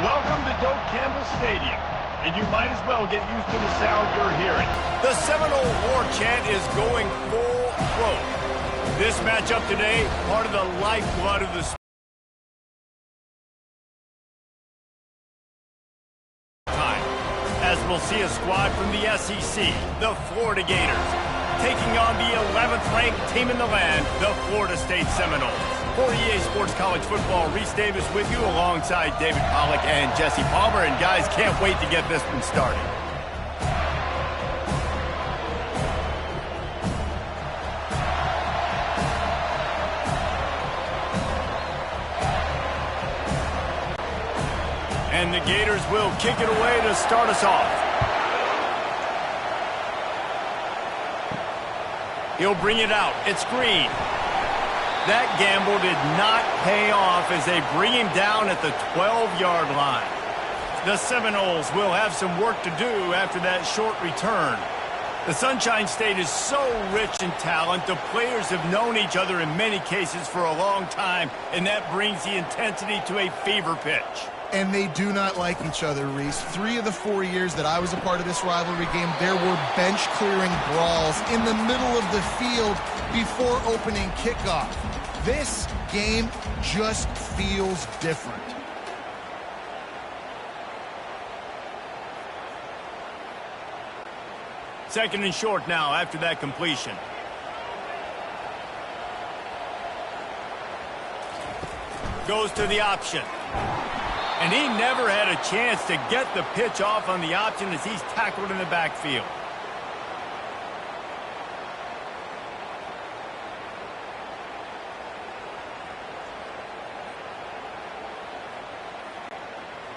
Welcome to Doak Campbell Stadium, and you might as well get used to the sound you're hearing. The Seminole war chant is going full throat. This matchup today, part of the lifeblood of the time, as we'll see a squad from the SEC, the Florida Gators, taking on the 11th ranked team in the land, the Florida State Seminoles. For EA Sports College Football, Reese Davis with you alongside David Pollack and Jesse Palmer. And guys, can't wait to get this one started. And the Gators will kick it away to start us off. He'll bring it out. It's Green. That gamble did not pay off as they bring him down at the 12-yard line. The Seminoles will have some work to do after that short return. The Sunshine State is so rich in talent. The players have known each other in many cases for a long time, and that brings the intensity to a fever pitch. And they do not like each other, Reese. 3 of the 4 years that I was a part of this rivalry game, there were bench-clearing brawls in the middle of the field before opening kickoff. This game just feels different. Second and short now after that completion. Goes to the option. And he never had a chance to get the pitch off on the option as he's tackled in the backfield.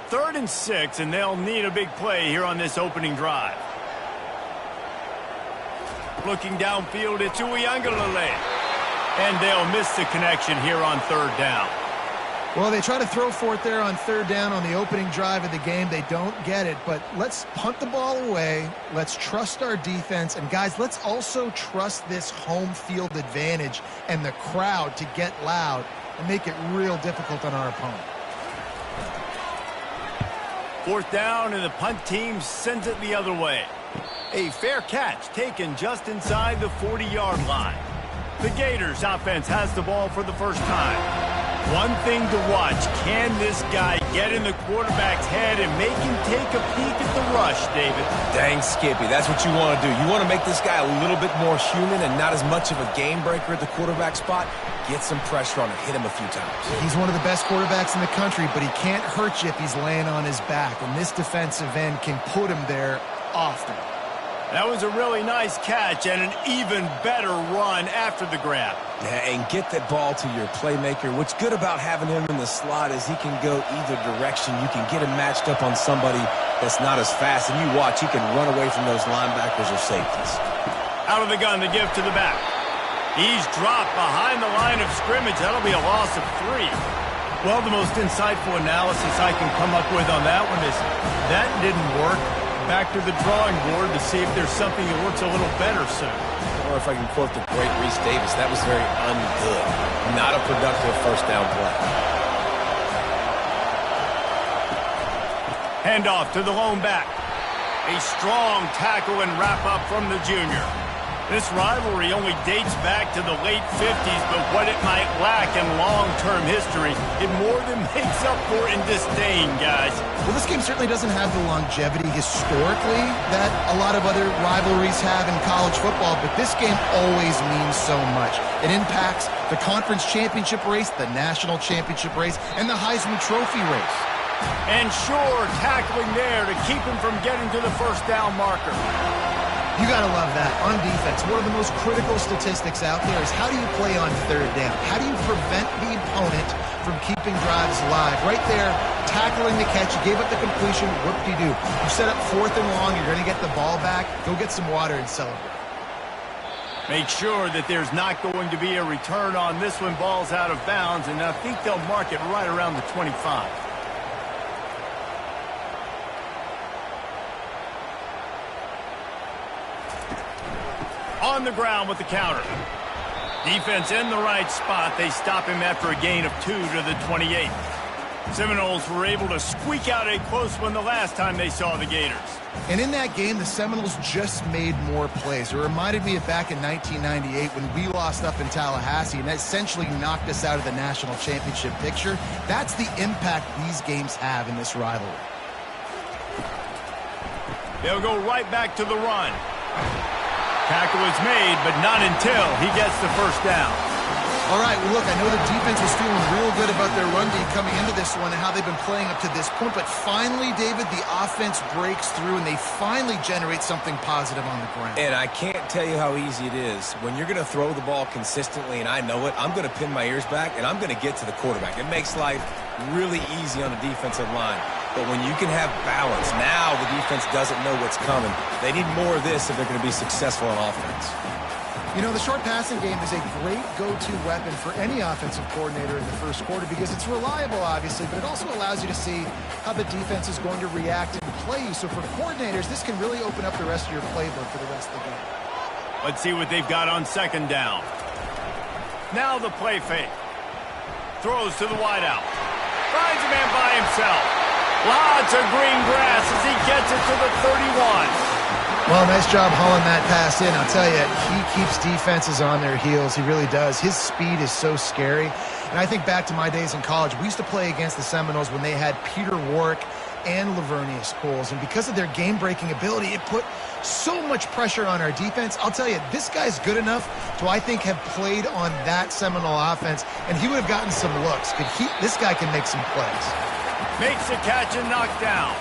Third and 6, and they'll need a big play here on this opening drive. Looking downfield, it's Uiagalelei. And they'll miss the connection here on third down. Well, they try to throw for it there on third down on the opening drive of the game. They don't get it, but let's punt the ball away. Let's trust our defense. And, guys, let's also trust this home field advantage and the crowd to get loud and make it real difficult on our opponent. Fourth down, and the punt team sends it the other way. A fair catch taken just inside the 40-yard line. The Gators offense has the ball for the first time. One thing to watch, can this guy get in the quarterback's head and make him take a peek at the rush, David? Dang, Skippy, that's what you want to do. You want to make this guy a little bit more human and not as much of a game breaker at the quarterback spot. Get some pressure on him, hit him a few times. He's one of the best quarterbacks in the country, but he can't hurt you if he's laying on his back, and this defensive end can put him there often. That was a really nice catch and an even better run after the grab. Yeah, and get that ball to your playmaker. What's good about having him in the slot is he can go either direction. You can get him matched up on somebody that's not as fast, and you watch, he can run away from those linebackers or safeties. Out of the gun to give to the back. He's dropped behind the line of scrimmage. That'll be a loss of 3. Well, the most insightful analysis I can come up with on that one is that didn't work. Back to the drawing board to see if there's something that works a little better soon. Or if I can quote the great Reese Davis, that was very ungood. Not a productive first down play. Handoff to the lone back. A strong tackle and wrap up from the junior. This rivalry only dates back to the late 50s, but what it might lack in long-term history, it more than makes up for in disdain, guys. Well, this game certainly doesn't have the longevity historically that a lot of other rivalries have in college football, but this game always means so much. It impacts the conference championship race, the national championship race, and the Heisman Trophy race. And sure, tackling there to keep him from getting to the first down marker. You got to love that. On defense, one of the most critical statistics out there is how do you play on third down? How do you prevent the opponent from keeping drives alive? Right there, tackling the catch, you gave up the completion, whoop-de-doo. You set up fourth and long, you're going to get the ball back, go get some water and celebrate. Make sure that there's not going to be a return on this one. Ball's out of bounds, and I think they'll mark it right around the 25. On the ground with the counter. Defense in the right spot. They stop him after a gain of 2 to the 28. Seminoles were able to squeak out a close one the last time they saw the Gators. And in that game, the Seminoles just made more plays. It reminded me of back in 1998 when we lost up in Tallahassee, and that essentially knocked us out of the national championship picture. That's the impact these games have in this rivalry. They'll go right back to the run. Tackle is made, but not until he gets the first down. All right, well, look, I know the defense was feeling real good about their run D coming into this one and how they've been playing up to this point, but finally, David, the offense breaks through and they finally generate something positive on the ground. And I can't tell you how easy it is. When you're going to throw the ball consistently, and I know it, I'm going to pin my ears back, and I'm going to get to the quarterback. It makes life really easy on the defensive line. But when you can have balance, now the defense doesn't know what's coming. They need more of this if they're going to be successful on offense. You know, the short passing game is a great go-to weapon for any offensive coordinator in the first quarter because it's reliable, obviously, but it also allows you to see how the defense is going to react and play you. So for coordinators, this can really open up the rest of your playbook for the rest of the game. Let's see what they've got on second down. Now the play fake. Throws to the wideout. Finds a man by himself. Lots of green grass as he gets it to the 31. Well, nice job hauling that pass in. I'll tell you, he keeps defenses on their heels. He really does. His speed is so scary. And I think back to my days in college. We used to play against the Seminoles when they had Peter Warrick and Lavernius Coles. And because of their game-breaking ability, it put so much pressure on our defense. I'll tell you, this guy's good enough to, I think, have played on that Seminole offense, and he would have gotten some looks. This guy can make some plays. Makes the catch and knocked down.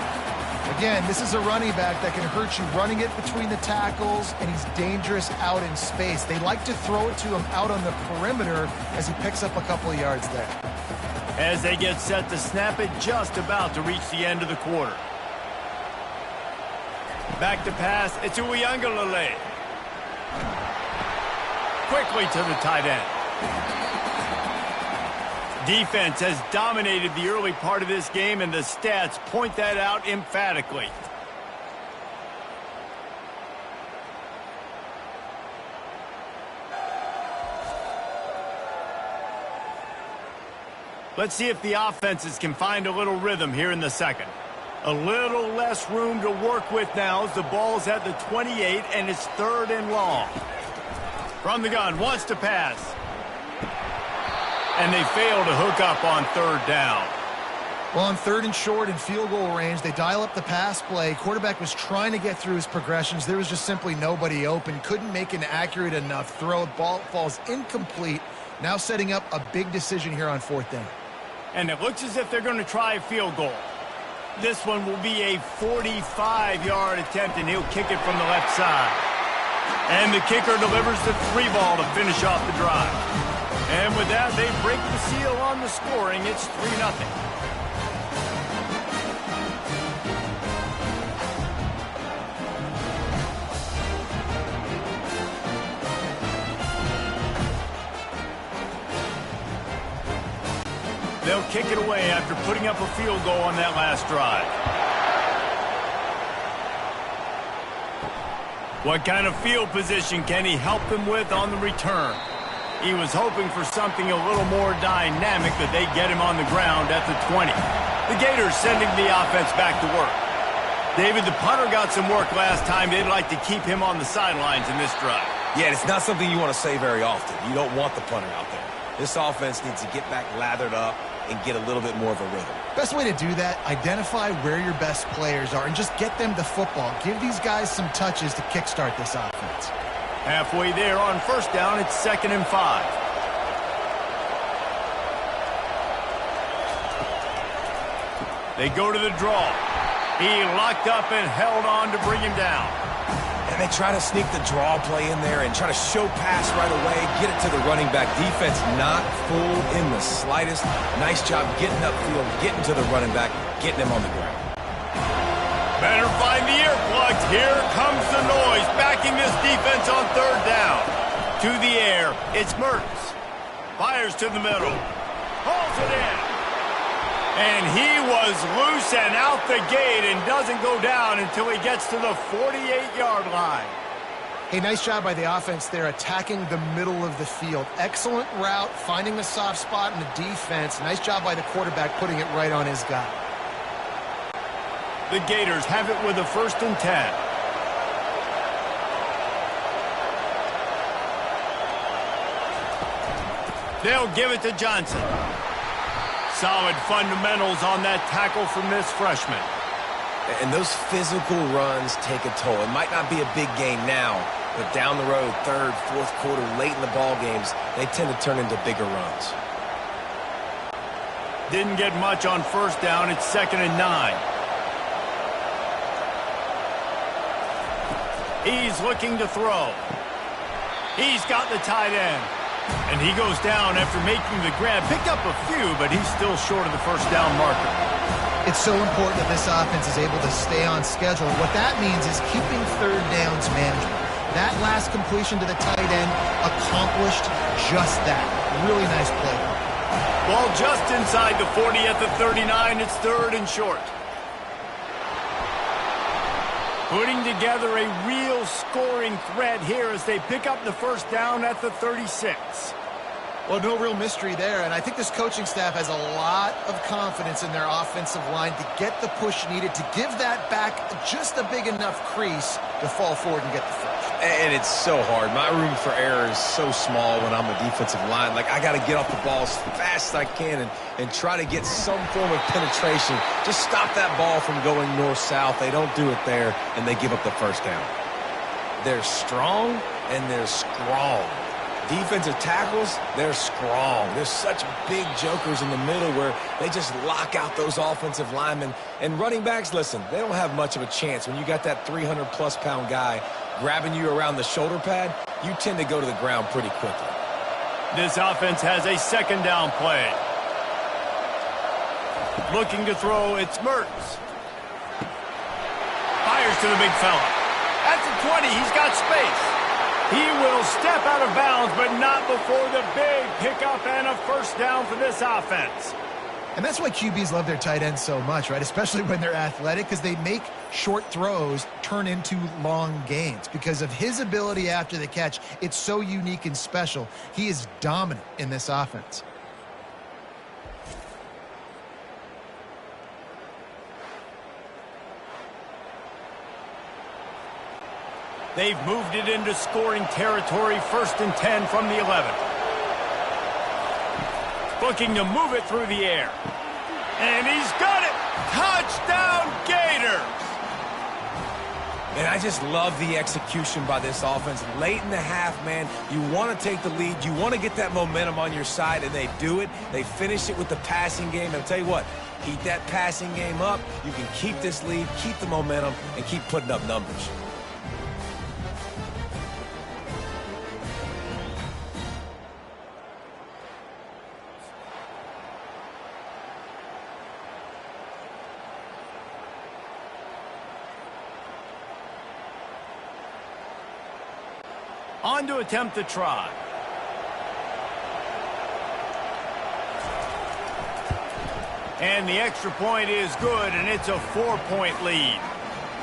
Again, this is a running back that can hurt you running it between the tackles, and he's dangerous out in space. They like to throw it to him out on the perimeter as he picks up a couple of yards there. As they get set to snap it, just about to reach the end of the quarter. Back to pass, it's Uiagalelei. Quickly to the tight end. Defense has dominated the early part of this game, and the stats point that out emphatically. Let's see if the offenses can find a little rhythm here in the second. A little less room to work with now as the ball's at the 28, and it's 3rd and long. From the gun, wants to pass. And they fail to hook up on 3rd down. Well, on 3rd and short and field goal range, they dial up the pass play. Quarterback was trying to get through his progressions. There was just simply nobody open. Couldn't make an accurate enough throw. Ball falls incomplete. Now setting up a big decision here on 4th down. And it looks as if they're going to try a field goal. This one will be a 45-yard attempt, and he'll kick it from the left side. And the kicker delivers the 3 ball to finish off the drive. And with that, they break the seal on the scoring. It's 3-0. They'll kick it away after putting up a field goal on that last drive. What kind of field position can he help them with on the return? He was hoping for something a little more dynamic, that they get him on the ground at the 20. The Gators sending the offense back to work. David, the punter got some work last time. They'd like to keep him on the sidelines in this drive. Yeah, it's not something you want to say very often. You don't want the punter out there. This offense needs to get back lathered up and get a little bit more of a rhythm. Best way to do that, identify where your best players are and just get them the football. Give these guys some touches to kickstart this offense. Halfway there on 1st down, it's 2nd and 5. They go to the draw. He locked up and held on to bring him down. And they try to sneak the draw play in there and try to show pass right away, get it to the running back. Defense not fooled in the slightest. Nice job getting upfield, getting to the running back, getting him on the ground. Better find the earplugs. Here comes the noise, backing this defense on 3rd down. To the air, it's Mertens. Fires to the middle. Hauls it in. And he was loose and out the gate and doesn't go down until he gets to the 48-yard line. Hey, nice job by the offense there, attacking the middle of the field. Excellent route, finding the soft spot in the defense. Nice job by the quarterback putting it right on his guy. The Gators have it with a 1st and 10. They'll give it to Johnson. Solid fundamentals on that tackle from this freshman. And those physical runs take a toll. It might not be a big game now, but down the road, 3rd, 4th quarter, late in the ball games, they tend to turn into bigger runs. Didn't get much on 1st down. It's 2nd and 9. He's looking to throw. He's got the tight end. And he goes down after making the grab. Picked up a few, but he's still short of the 1st down marker. It's so important that this offense is able to stay on schedule. What that means is keeping 3rd downs manageable. That last completion to the tight end accomplished just that. Really nice play. Ball just inside the 40 at the 39. It's 3rd and short. Putting together a real scoring threat here as they pick up the 1st down at the 36. Well, no real mystery there, and I think this coaching staff has a lot of confidence in their offensive line to get the push needed to give that back just a big enough crease to fall forward and get the first. And it's so hard. My room for error is so small when I'm a defensive line. Like, I got to get off the ball as fast as I can and try to get some form of penetration. Just stop that ball from going north-south. They don't do it there, and they give up the 1st down. They're strong, and they're strong. Defensive tackles, they're strong. There's such big jokers in the middle where they just lock out those offensive linemen. And running backs, listen, they don't have much of a chance. When you got that 300-plus pound guy grabbing you around the shoulder pad, you tend to go to the ground pretty quickly. This offense has a 2nd down play. Looking to throw, it's Mertz. Fires to the big fella. At the 20, he's got space. He will step out of bounds, but not before the big pickup and a 1st down for this offense. And that's why QBs love their tight ends so much, right? Especially when they're athletic, because they make short throws turn into long gains. Because of his ability after the catch, it's so unique and special. He is dominant in this offense. They've moved it into scoring territory, 1st and 10 from the 11. Looking to move it through the air. And he's got it! Touchdown, Gators! And I just love the execution by this offense. Late in the half, man, you want to take the lead. You want to get that momentum on your side, and they do it. They finish it with the passing game. And I'll tell you what, keep that passing game up. You can keep this lead, keep the momentum, and keep putting up numbers. On to attempt the try. And the extra point is good, and it's a 4-point lead.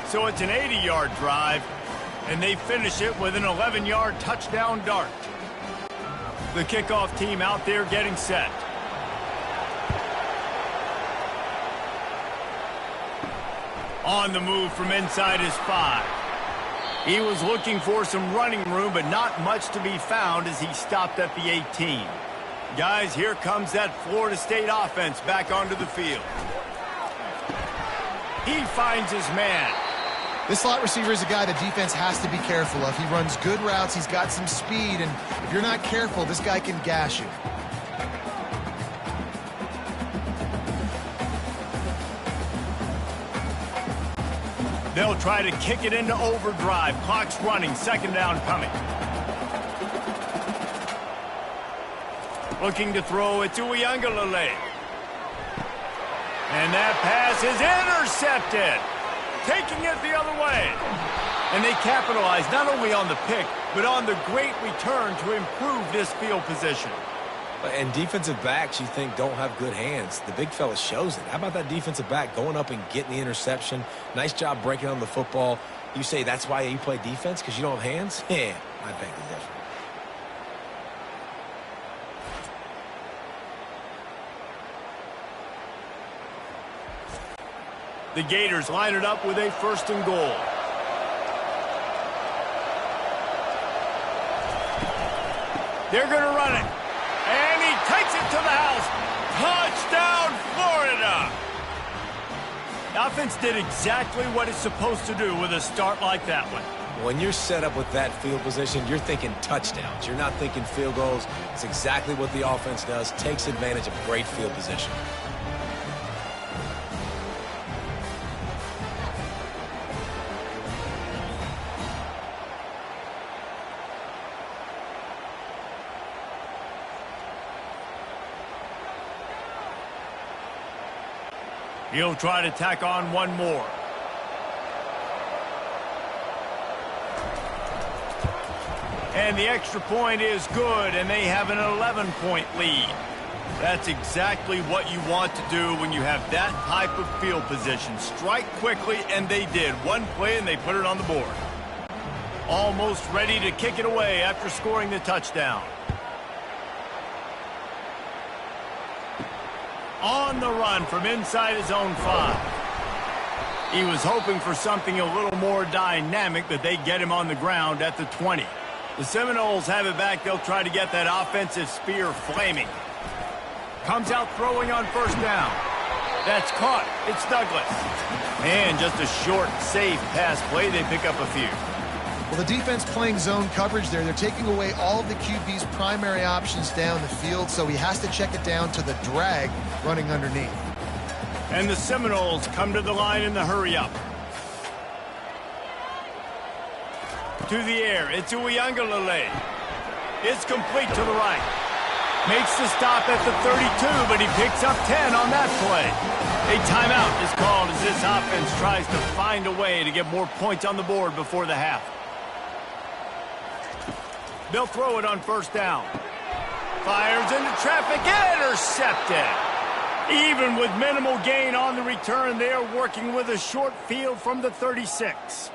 So it's an 80-yard drive, and they finish it with an 11-yard touchdown dart. The kickoff team out there getting set. On the move from inside his 5. He was looking for some running room, but not much to be found as he stopped at the 18. Guys, here comes that Florida State offense back onto the field. He finds his man. This slot receiver is a guy the defense has to be careful of. He runs good routes, he's got some speed, and if you're not careful, this guy can gash you. They'll try to kick it into overdrive. Clock's running. 2nd down coming. Looking to throw it to Uiagalelei. And that pass is intercepted. Taking it the other way. And they capitalize not only on the pick, but on the great return to improve this field position. And defensive backs, you think, don't have good hands. The big fella shows it. How about that defensive back going up and getting the interception? Nice job breaking on the football. You say that's why you play defense, because you don't have hands? Yeah, I beg to differ. The Gators line it up with a 1st and goal. They're going to run it. And he takes it to the house. Touchdown, Florida! The offense did exactly what it's supposed to do with a start like that one. When you're set up with that field position, you're thinking touchdowns. You're not thinking field goals. It's exactly what the offense does. Takes advantage of great field position. He'll try to tack on one more. And the extra point is good, and they have an 11-point lead. That's exactly what you want to do when you have that type of field position. Strike quickly, and they did. One play, and they put it on the board. Almost ready to kick it away after scoring the touchdown. On the run from inside his own 5. He was hoping for something a little more dynamic, but they get him on the ground at the 20. The Seminoles have it back. They'll try to get that offensive spear flaming. Comes out throwing on 1st down. That's caught. It's Douglas. And just a short, safe pass play. They pick up a few. Well, the defense playing zone coverage there. They're taking away all of the QB's primary options down the field, so he has to check it down to the drag running underneath. And the Seminoles come to the line in the hurry-up. To the air, it's Uiagalelei. It's complete to the right. Makes the stop at the 32, but he picks up 10 on that play. A timeout is called as this offense tries to find a way to get more points on the board before the half. They'll throw it on 1st down. Fires into traffic, intercepted. Even with minimal gain on the return, they are working with a short field from the 36.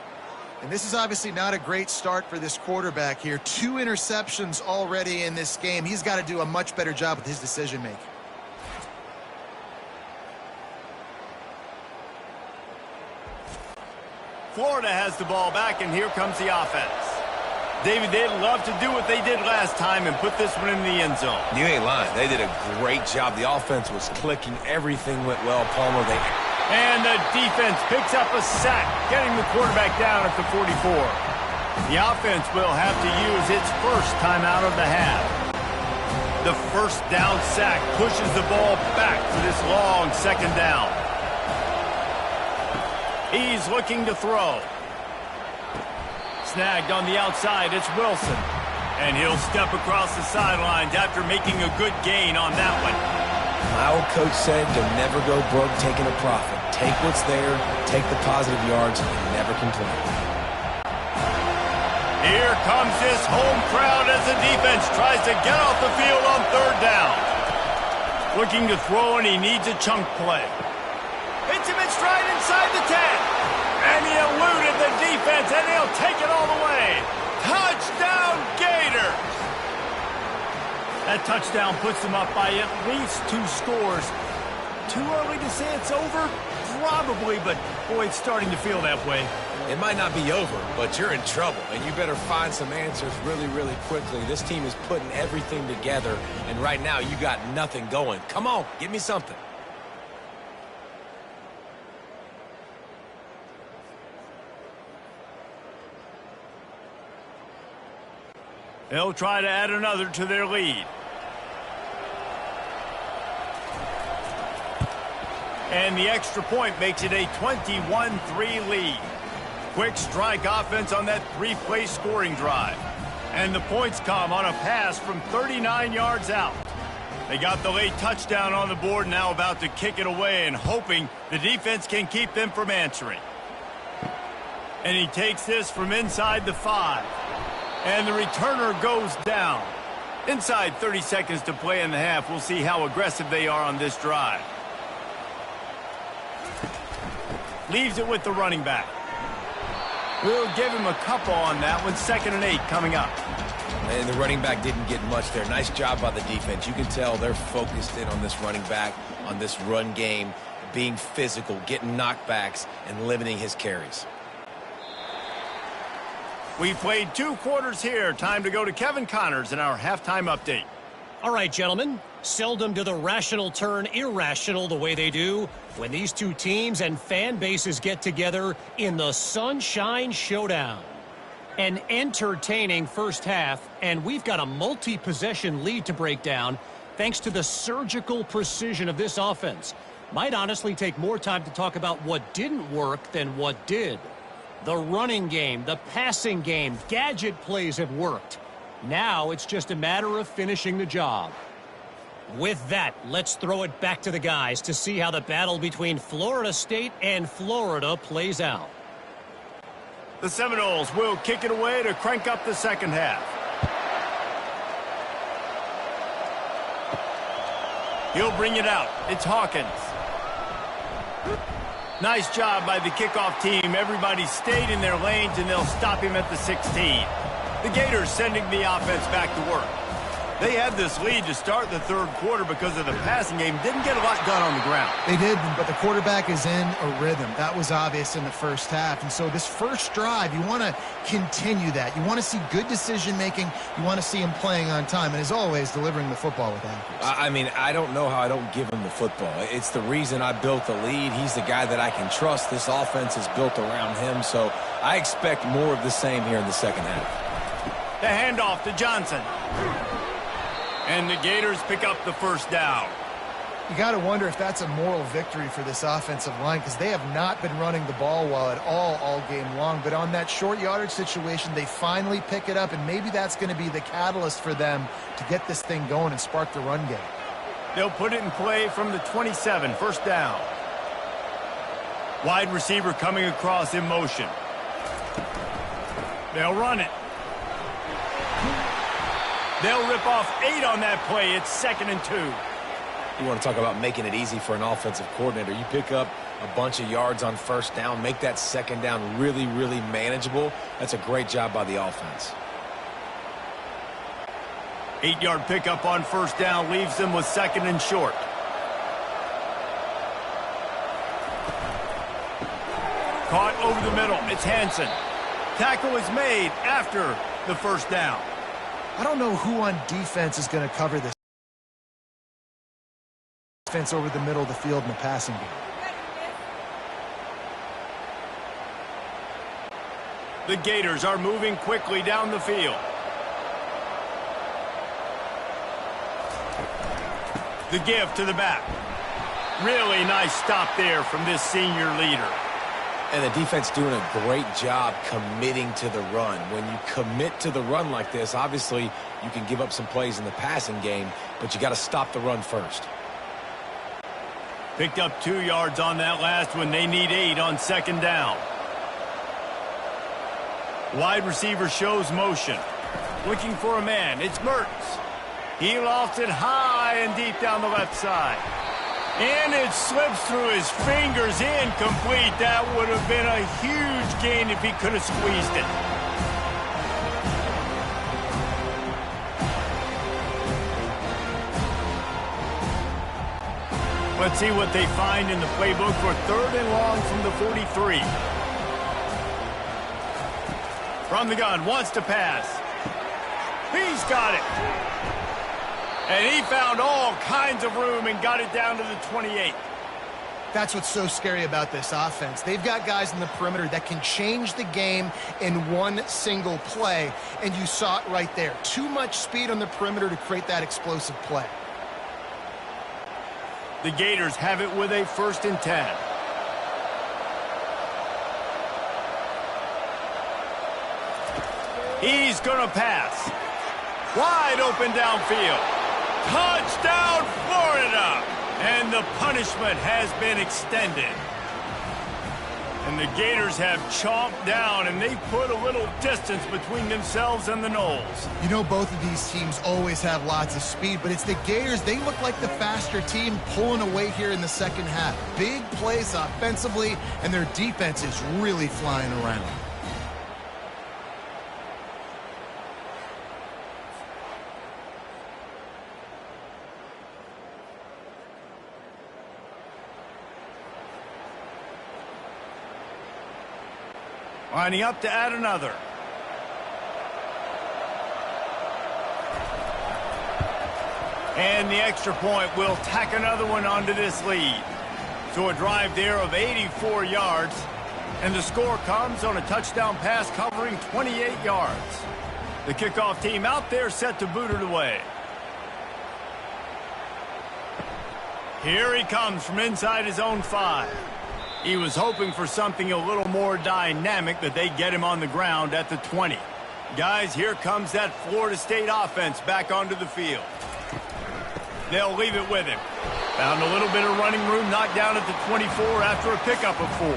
And this is obviously not a great start for this quarterback here. 2 interceptions already in this game. He's got to do a much better job with his decision-making. Florida has the ball back, and here comes the offense. David, they'd love to do what they did last time and put this one in the end zone. You ain't lying. They did a great job. The offense was clicking. Everything went well. Palmer, And the defense picks up a sack, getting the quarterback down at the 44. The offense will have to use its first timeout of the half. The 1st down sack pushes the ball back for this long 2nd down. He's looking to throw. Snagged on the outside, it's Wilson. And he'll step across the sidelines after making a good gain on that one. my old coach said, don't never go broke taking a profit. Take what's there, take the positive yards, and never complain. Here comes this home crowd as the defense tries to get off the field on 3rd down. Looking to throw, and he needs a chunk play. Hits him in stride inside the 10. And he eluded the defense, and he'll take it all the way. Touchdown, Gators! That touchdown puts them up by at least 2 scores. Too early to say it's over? Probably, but boy, it's starting to feel that way. It might not be over, but you're in trouble, and you better find some answers really, really quickly. This team is putting everything together, and right now you got nothing going. Come on, give me something. They'll try to add another to their lead. And the extra point makes it a 21-3 lead. Quick strike offense on that 3-play scoring drive. And the points come on a pass from 39 yards out. They got the late touchdown on the board, now about to kick it away and hoping the defense can keep them from answering. And he takes this from inside the 5. And the returner goes down. Inside 30 seconds to play in the half. We'll see how aggressive they are on this drive. Leaves it with the running back. We'll give him a couple on that one. 2nd and 8 coming up. And the running back didn't get much there. Nice job by the defense. You can tell they're focused in on this running back, on this run game, being physical, getting knockbacks, and limiting his carries. We played 2 quarters here. Time to go to Kevin Connors in our halftime update. All right, gentlemen. Seldom do the rational turn irrational the way they do when these two teams and fan bases get together in the Sunshine Showdown. An entertaining first half, and we've got a multi-possession lead to break down thanks to the surgical precision of this offense. Might honestly take more time to talk about what didn't work than what did. The running game, the passing game, gadget plays have worked. Now it's just a matter of finishing the job. With that, let's throw it back to the guys to see how the battle between Florida State and Florida plays out. The Seminoles will kick it away to crank up the second half. He'll bring it out. It's Hawkins. Nice job by the kickoff team. Everybody stayed in their lanes, and they'll stop him at the 16. The Gators sending the offense back to work. They had this lead to start the third quarter because of the passing game. Didn't get a lot done on the ground. They did, but the quarterback is in a rhythm. That was obvious in the first half. And so this first drive, you want to continue that. You want to see good decision-making. You want to see him playing on time. And as always, delivering the football with accuracy. I mean, I don't know how I don't give him the football. It's the reason I built the lead. He's the guy that I can trust. This offense is built around him. So I expect more of the same here in the second half. The handoff to Johnson. And the Gators pick up the first down. You got to wonder if that's a moral victory for this offensive line because they have not been running the ball well at all game long. But on that short yardage situation, they finally pick it up, and maybe that's going to be the catalyst for them to get this thing going and spark the run game. They'll put it in play from the 27, first down. Wide receiver coming across in motion. They'll run it. They'll rip off 8 on that play. It's 2nd and 2. You want to talk about making it easy for an offensive coordinator. You pick up a bunch of yards on first down, make that second down really manageable. That's a great job by the offense. 8-yard pickup on first down leaves them with 2nd and short. Caught over the middle. It's Hansen. Tackle is made after the first down. I don't know who on defense is going to cover this defense over the middle of the field in the passing game. The Gators are moving quickly down the field. The give to the back. Really nice stop there from this senior leader. And the defense doing a great job committing to the run. When you commit to the run like this, obviously you can give up some plays in the passing game, but you got to stop the run first. Picked up 2 yards on that last one. They need 8 on second down. Wide receiver shows motion. Looking for a man. It's Mertens. He lofts it high and deep down the left side. And it slips through his fingers, incomplete. That would have been a huge gain if he could have squeezed it. Let's see what they find in the playbook for 3rd and long from the 43. From the gun, wants to pass. He's got it. And he found all kinds of room and got it down to the 28. That's what's so scary about this offense. They've got guys in the perimeter that can change the game in one single play, and you saw it right there. Too much speed on the perimeter to create that explosive play. The Gators have it with a 1st and 10. He's going to pass. Wide open downfield. Touchdown, Florida! And the punishment has been extended. And the Gators have chomped down, and they put a little distance between themselves and the Noles. You know, both of these teams always have lots of speed, but it's the Gators. They look like the faster team pulling away here in the second half. Big plays offensively, and their defense is really flying around. Lining up to add another. And the extra point will tack another one onto this lead. So a drive there of 84 yards. And the score comes on a touchdown pass covering 28 yards. The kickoff team out there set to boot it away. Here he comes from inside his own 5. He was hoping for something a little more dynamic, that they get him on the ground at the 20. Guys, here comes that Florida State offense back onto the field. They'll leave it with him. Found a little bit of running room, knocked down at the 24 after a pickup of 4.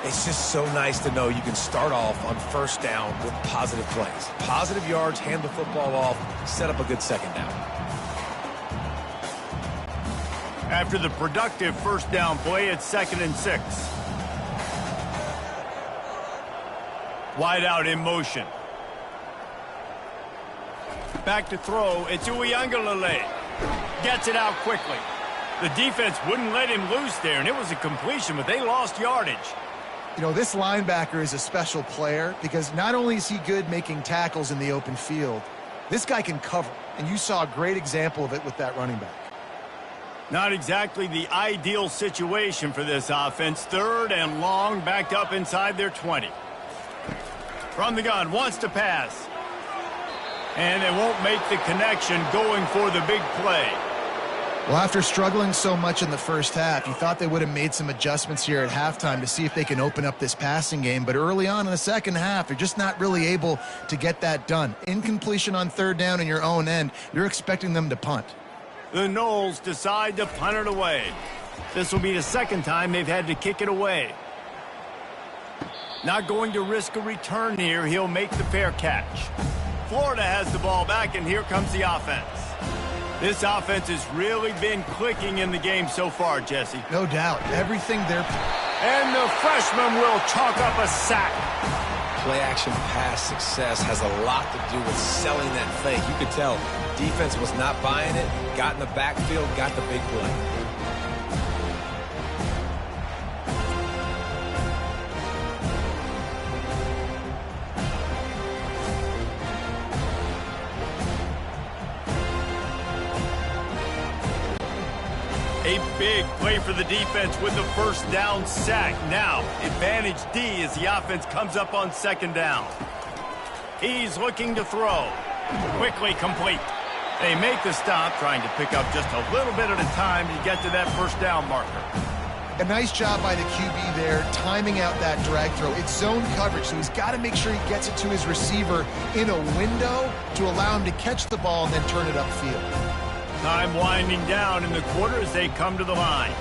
It's just so nice to know you can start off on first down with positive plays. Positive yards, hand the football off, set up a good second down. After the productive first down play, it's 2nd and 6. Wide out in motion. Back to throw, it's Uiagalelei. Gets it out quickly. The defense wouldn't let him loose there, and it was a completion, but they lost yardage. You know, this linebacker is a special player because not only is he good making tackles in the open field, this guy can cover, and you saw a great example of it with that running back. Not exactly the ideal situation for this offense. 3rd and long, backed up inside their 20. From the gun, wants to pass. And they won't make the connection, going for the big play. Well, after struggling so much in the first half, you thought they would have made some adjustments here at halftime to see if they can open up this passing game. But early on in the second half, they're just not really able to get that done. Incompletion on 3rd down in your own end, you're expecting them to punt. The Noles decide to punt it away. This will be the 2nd time they've had to kick it away. Not going to risk a return here. He'll make the fair catch. Florida has the ball back, and here comes the offense. This offense has really been clicking in the game so far, Jesse. No doubt. Everything they're... And the freshman will chalk up a sack. Play-action pass success has a lot to do with selling that fake. You could tell defense was not buying it, got in the backfield, got the big play. A big play for the defense with the first down sack. Now, advantage D as the offense comes up on 2nd down. He's looking to throw. Quickly complete. They make the stop, trying to pick up just a little bit at a time to get to that first down marker. A nice job by the QB there, timing out that drag throw. It's zone coverage, so he's got to make sure he gets it to his receiver in a window to allow him to catch the ball and then turn it upfield. Time winding down in the quarter as they come to the line.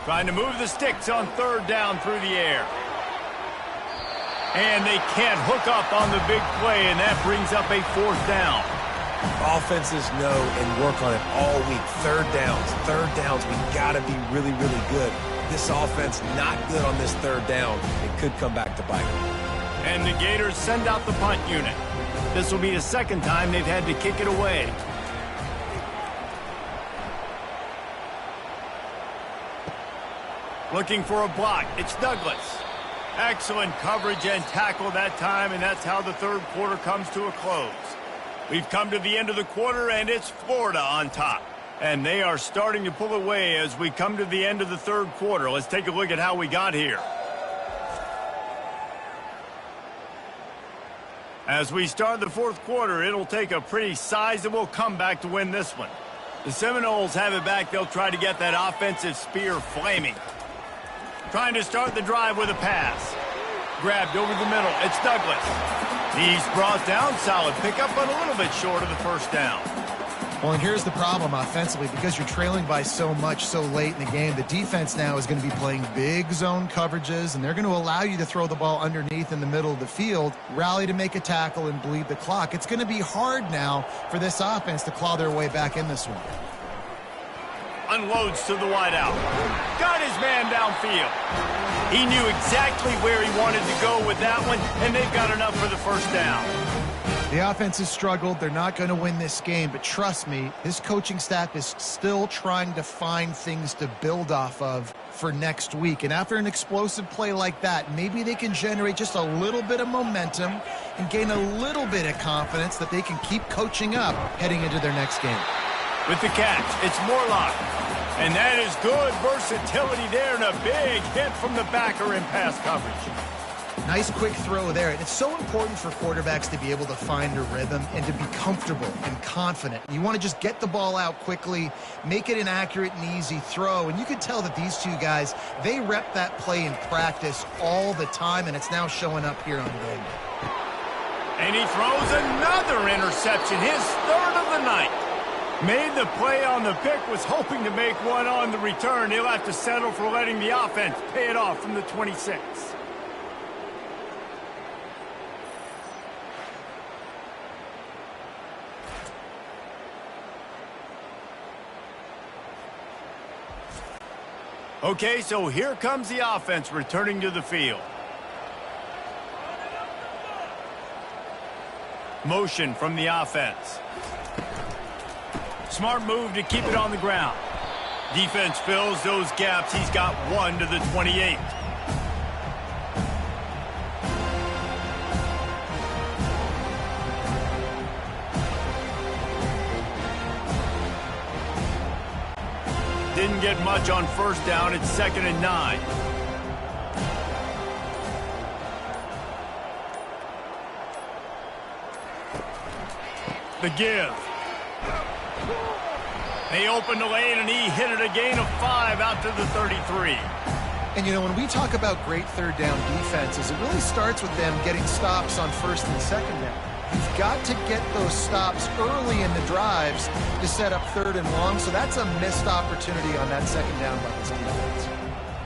Trying to move the sticks on 3rd down through the air. And they can't hook up on the big play, and that brings up a 4th down. Offenses know and work on it all week. 3rd downs, we got to be really, really good. This offense not good on this 3rd down. It could come back to bite them. And the Gators send out the punt unit. This will be the 2nd time they've had to kick it away. Looking for a block. It's Douglas. Excellent coverage and tackle that time, and that's how the 3rd quarter comes to a close. We've come to the end of the quarter, and it's Florida on top. And they are starting to pull away as we come to the end of the 3rd quarter. Let's take a look at how we got here. As we start the 4th quarter, it'll take a pretty sizable comeback to win this one. The Seminoles have it back. They'll try to get that offensive spear flaming. Trying to start the drive with a pass. Grabbed over the middle. It's Douglas. He's brought down. Solid pickup, but a little bit short of the first down. Well, and here's the problem offensively. Because you're trailing by so much so late in the game, the defense now is going to be playing big zone coverages, and they're going to allow you to throw the ball underneath in the middle of the field, rally to make a tackle, and bleed the clock. It's going to be hard now for this offense to claw their way back in this one. Unloads to the wideout. Got his man downfield. He knew exactly where he wanted to go with that one, and they've got enough for the first down. The offense has struggled. They're not going to win this game, but trust me, this coaching staff is still trying to find things to build off of for next week. And after an explosive play like that, maybe they can generate just a little bit of momentum and gain a little bit of confidence that they can keep coaching up heading into their next game. With the catch, it's Morlock. And that is good versatility there, and a big hit from the backer in pass coverage. Nice quick throw there. And it's so important for quarterbacks to be able to find a rhythm and to be comfortable and confident. You want to just get the ball out quickly, make it an accurate and easy throw. And you can tell that these two guys, they rep that play in practice all the time, and it's now showing up here on game day. And he throws another interception, his third of the night. Made the play on the pick, was hoping to make one on the return. He'll have to settle for letting the offense pay it off from the 26. Okay, so here comes the offense returning to the field. Motion from the offense. Smart move to keep it on the ground. Defense fills those gaps. He's got one to the 28. Didn't get much on first down. It's 2nd and 9. The give. They opened the lane, and he hit it a gain of 5 out to the 33. And, you know, when we talk about great third down defenses, it really starts with them getting stops on first and second down. You've got to get those stops early in the drives to set up third and long, so that's a missed opportunity on that second down by this defense.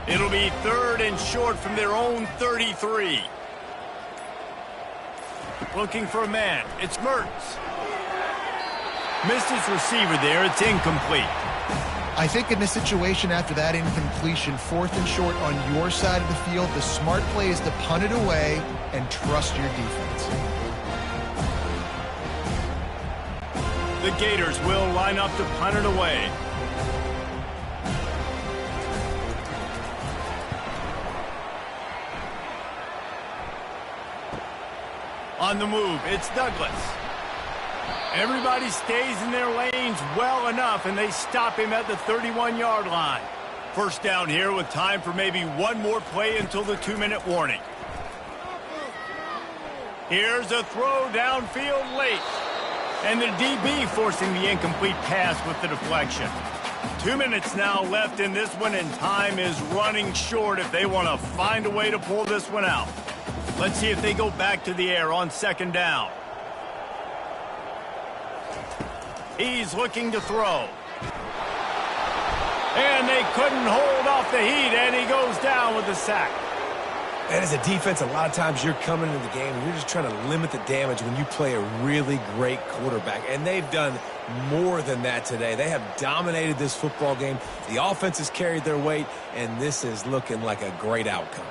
It'll be 3rd and short from their own 33. Looking for a man. It's Mertz. Missed his receiver there. It's incomplete. I think in this situation after that incompletion, 4th and short on your side of the field, the smart play is to punt it away and trust your defense. The Gators will line up to punt it away. On the move, it's Douglas. Everybody stays in their lanes well enough, and they stop him at the 31-yard line. First down here with time for maybe one more play until the 2-minute warning. Here's a throw downfield late. And the DB forcing the incomplete pass with the deflection. 2 minutes now left in this one, and time is running short if they want to find a way to pull this one out. Let's see if they go back to the air on 2nd down. He's looking to throw. And they couldn't hold off the heat, and he goes down with the sack. And as a defense, a lot of times you're coming into the game and you're just trying to limit the damage when you play a really great quarterback. And they've done more than that today. They have dominated this football game. The offense has carried their weight, and this is looking like a great outcome.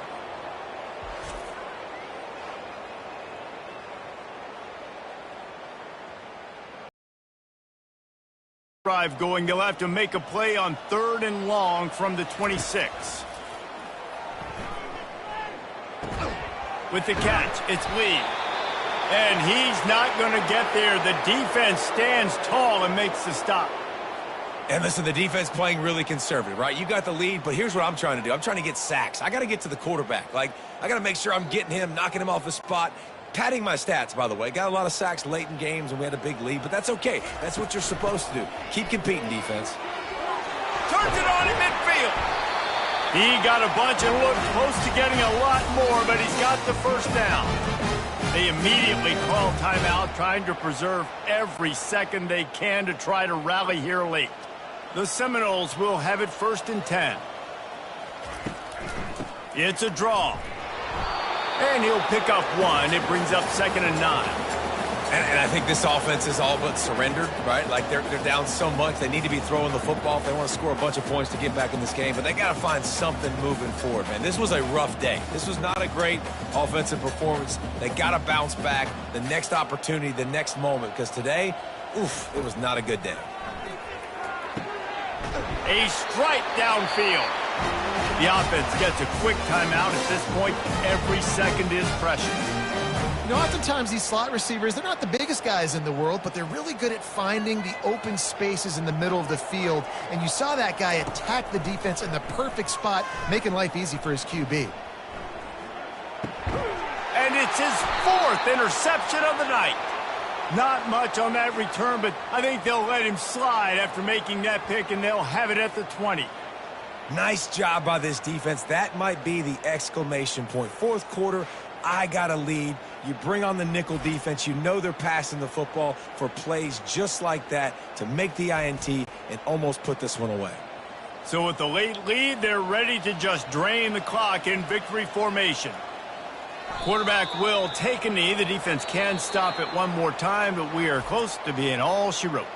Drive going. They'll have to make a play on 3rd and long from the 26. With the catch, it's Lee. And he's not going to get there. The defense stands tall and makes the stop. And listen, the defense playing really conservative, right? You got the lead, but here's what I'm trying to do. I'm trying to get sacks. I got to get to the quarterback. I got to make sure I'm getting him, knocking him off the spot. Padding my stats, by the way. Got a lot of sacks late in games, and we had a big lead, but that's okay. That's what you're supposed to do. Keep competing, defense. Turns it on in midfield. He got a bunch and looked close to getting a lot more, but he's got the first down. They immediately call timeout, trying to preserve every second they can to try to rally here late. The Seminoles will have it 1st and 10. It's a draw. And he'll pick up one. It brings up 2nd and 9. And I think this offense is all but surrendered, right? Like they're down so much. They need to be throwing the football if they want to score a bunch of points to get back in this game. But they got to find something moving forward, man. This was a rough day. This was not a great offensive performance. They got to bounce back. The next opportunity, the next moment. Because today, it was not a good day. A strike downfield. The offense gets a quick timeout at this point. Every second is precious. You know, oftentimes these slot receivers, they're not the biggest guys in the world, but they're really good at finding the open spaces in the middle of the field. And you saw that guy attack the defense in the perfect spot, making life easy for his QB. And it's his 4th interception of the night. Not much on that return, but I think they'll let him slide after making that pick, and they'll have it at the 20. Nice job by this defense. That might be the exclamation point. Fourth quarter, I got a lead. You bring on the nickel defense. You know they're passing the football for plays just like that to make the INT and almost put this one away. So with the late lead, they're ready to just drain the clock in victory formation. Quarterback will take a knee. The defense can stop it one more time, but we are close to being all she wrote.